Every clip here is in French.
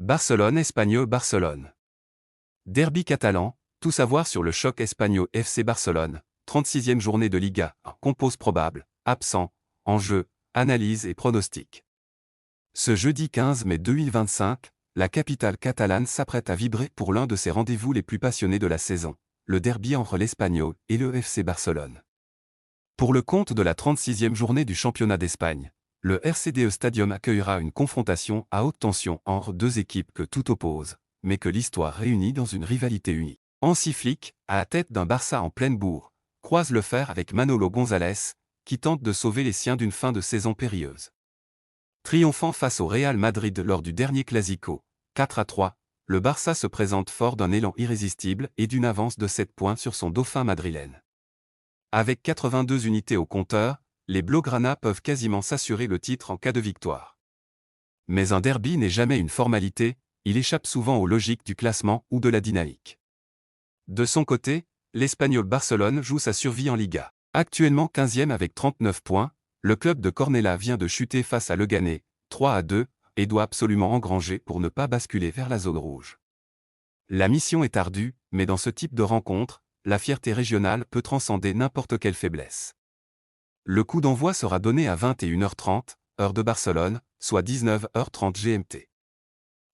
Barcelone-Espagnol-Barcelone. Derby catalan, tout savoir sur le choc Espanyol FC Barcelone, 36e journée de Liga, compose probable, absent, enjeu, analyse et pronostic. Ce jeudi 15 mai 2025, la capitale catalane s'apprête à vibrer pour l'un de ses rendez-vous les plus passionnés de la saison, le derby entre l'Espanyol et le FC Barcelone. Pour le compte de la 36e journée du championnat d'Espagne, le RCDE Stadium accueillera une confrontation à haute tension entre deux équipes que tout oppose, mais que l'histoire réunit dans une rivalité unie. Hansi Flick, à la tête d'un Barça en pleine bourre, croise le fer avec Manolo González, qui tente de sauver les siens d'une fin de saison périlleuse. Triomphant face au Real Madrid lors du dernier Clasico, 4-3, le Barça se présente fort d'un élan irrésistible et d'une avance de 7 points sur son dauphin madrilène. Avec 82 unités au compteur, les Blaugrana peuvent quasiment s'assurer le titre en cas de victoire. Mais un derby n'est jamais une formalité, il échappe souvent aux logiques du classement ou de la dynamique. De son côté, l'Espanyol Barcelone joue sa survie en Liga. Actuellement 15e avec 39 points, le club de Cornellà vient de chuter face à Leganés, 3-2, et doit absolument engranger pour ne pas basculer vers la zone rouge. La mission est ardue, mais dans ce type de rencontre, la fierté régionale peut transcender n'importe quelle faiblesse. Le coup d'envoi sera donné à 21h30, heure de Barcelone, soit 19h30 GMT.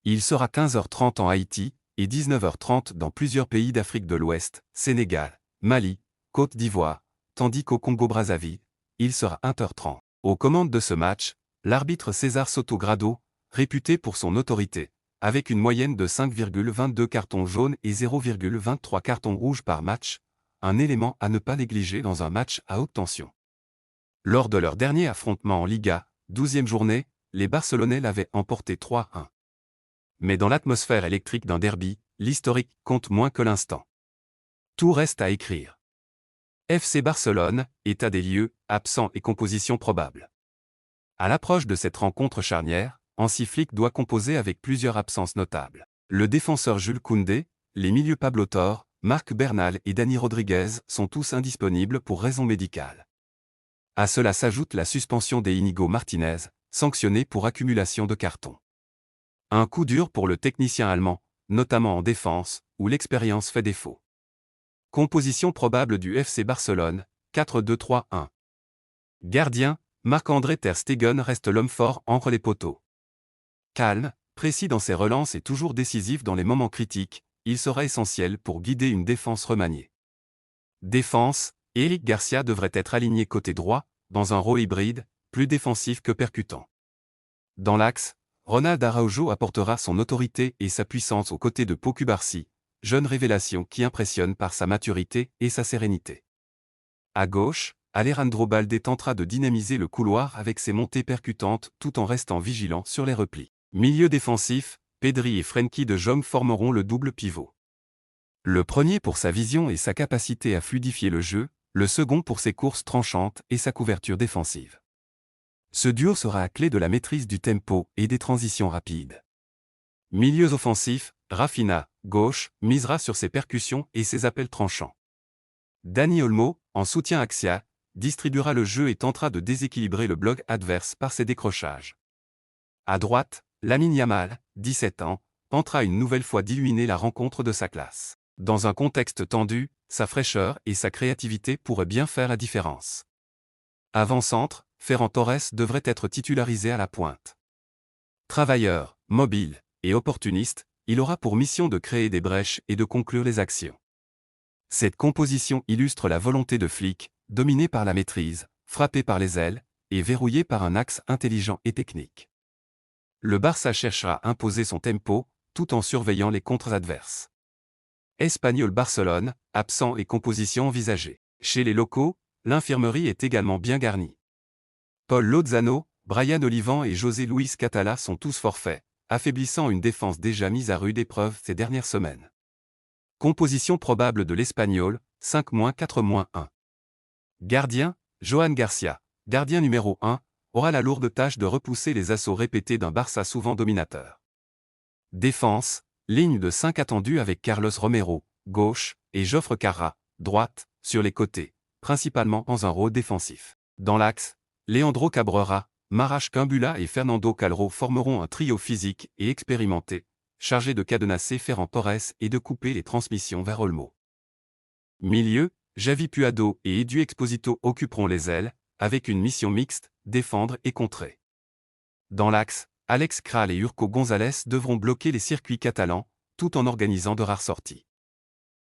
Il sera 15h30 en Haïti, et 19h30 dans plusieurs pays d'Afrique de l'Ouest, Sénégal, Mali, Côte d'Ivoire, tandis qu'au Congo-Brazzaville, il sera 20h30. Aux commandes de ce match, l'arbitre César Soto-Grado, réputé pour son autorité, avec une moyenne de 5,22 cartons jaunes et 0,23 cartons rouges par match, un élément à ne pas négliger dans un match à haute tension. Lors de leur dernier affrontement en Liga, 12e journée, les Barcelonais l'avaient emporté 3-1. Mais dans l'atmosphère électrique d'un derby, l'historique compte moins que l'instant. Tout reste à écrire. FC Barcelone, état des lieux, absent et composition probable. À l'approche de cette rencontre charnière, Hansi Flick doit composer avec plusieurs absences notables. Le défenseur Jules Koundé, les milieux Pablo Torre, Marc Bernal et Dani Rodriguez sont tous indisponibles pour raisons médicales. À cela s'ajoute la suspension d'Íñigo Martínez, sanctionné pour accumulation de cartons. Un coup dur pour le technicien allemand, notamment en défense, où l'expérience fait défaut. Composition probable du FC Barcelone, 4-2-3-1. Gardien, Marc-André Ter Stegen reste l'homme fort entre les poteaux. Calme, précis dans ses relances et toujours décisif dans les moments critiques, il sera essentiel pour guider une défense remaniée. Défense, Eric Garcia devrait être aligné côté droit, dans un rôle hybride, plus défensif que percutant. Dans l'axe, Ronald Araujo apportera son autorité et sa puissance aux côtés de Pau Cubarsí, jeune révélation qui impressionne par sa maturité et sa sérénité. À gauche, Alejandro Balde tentera de dynamiser le couloir avec ses montées percutantes tout en restant vigilant sur les replis. Milieu défensif, Pedri et Frenkie de Jong formeront le double pivot. Le premier pour sa vision et sa capacité à fluidifier le jeu, le second pour ses courses tranchantes et sa couverture défensive. Ce duo sera à clé de la maîtrise du tempo et des transitions rapides. Milieux offensifs, Rafinha, gauche, misera sur ses percussions et ses appels tranchants. Dani Olmo, en soutien axial, distribuera le jeu et tentera de déséquilibrer le bloc adverse par ses décrochages. À droite, Lamine Yamal, 17 ans, tentera une nouvelle fois d'illuminer la rencontre de sa classe. Dans un contexte tendu, sa fraîcheur et sa créativité pourraient bien faire la différence. Avant-centre, Ferran Torres devrait être titularisé à la pointe. Travailleur, mobile et opportuniste, il aura pour mission de créer des brèches et de conclure les actions. Cette composition illustre la volonté de Flick, dominée par la maîtrise, frappée par les ailes, et verrouillée par un axe intelligent et technique. Le Barça cherchera à imposer son tempo, tout en surveillant les contres adverses. Espanyol Barcelone, absent et composition envisagée. Chez les locaux, l'infirmerie est également bien garnie. Paul Lozano, Brian Olivan et José Luis Catala sont tous forfaits, affaiblissant une défense déjà mise à rude épreuve ces dernières semaines. Composition probable de l'Espanyol, 5-4-1. Gardien, Johan Garcia, gardien numéro 1, aura la lourde tâche de repousser les assauts répétés d'un Barça souvent dominateur. Défense, ligne de 5 attendue avec Carlos Romero, gauche, et Jofre Carra, droite, sur les côtés, principalement dans un rôle défensif. Dans l'axe, Leandro Cabrera, Marash Kumbula et Fernando Calro formeront un trio physique et expérimenté, chargé de cadenasser Ferran Torres et de couper les transmissions vers Olmo. Milieu, Javi Puado et Edu Exposito occuperont les ailes, avec une mission mixte, défendre et contrer. Dans l'axe, Alex Kral et Urco González devront bloquer les circuits catalans, tout en organisant de rares sorties.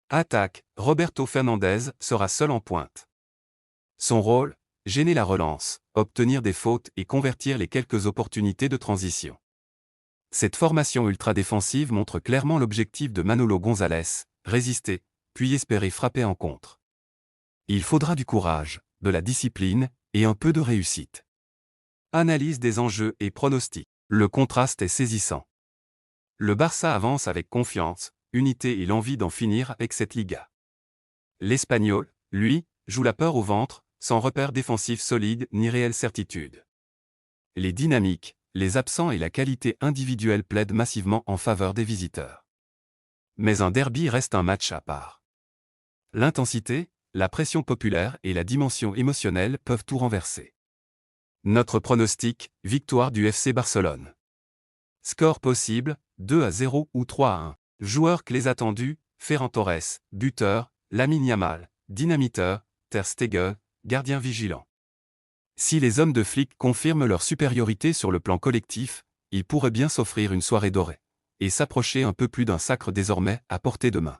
Attaque, Roberto Fernandez sera seul en pointe. Son rôle, gêner la relance, obtenir des fautes et convertir les quelques opportunités de transition. Cette formation ultra-défensive montre clairement l'objectif de Manolo González, résister, puis espérer frapper en contre. Il faudra du courage, de la discipline, et un peu de réussite. Analyse des enjeux et pronostics. Le contraste est saisissant. Le Barça avance avec confiance, unité et l'envie d'en finir avec cette Liga. L'Espagnol, lui, joue la peur au ventre, sans repère défensif solide ni réelle certitude. Les dynamiques, les absents et la qualité individuelle plaident massivement en faveur des visiteurs. Mais un derby reste un match à part. L'intensité, la pression populaire et la dimension émotionnelle peuvent tout renverser. Notre pronostic, victoire du FC Barcelone. Score possible, 2-0 ou 3-1. Joueurs clés attendus, Ferran Torres, buteur, Lamine Yamal, dynamiteur, Ter Stegen, gardien vigilant. Si les hommes de flic confirment leur supériorité sur le plan collectif, ils pourraient bien s'offrir une soirée dorée. Et s'approcher un peu plus d'un sacre désormais à portée de main.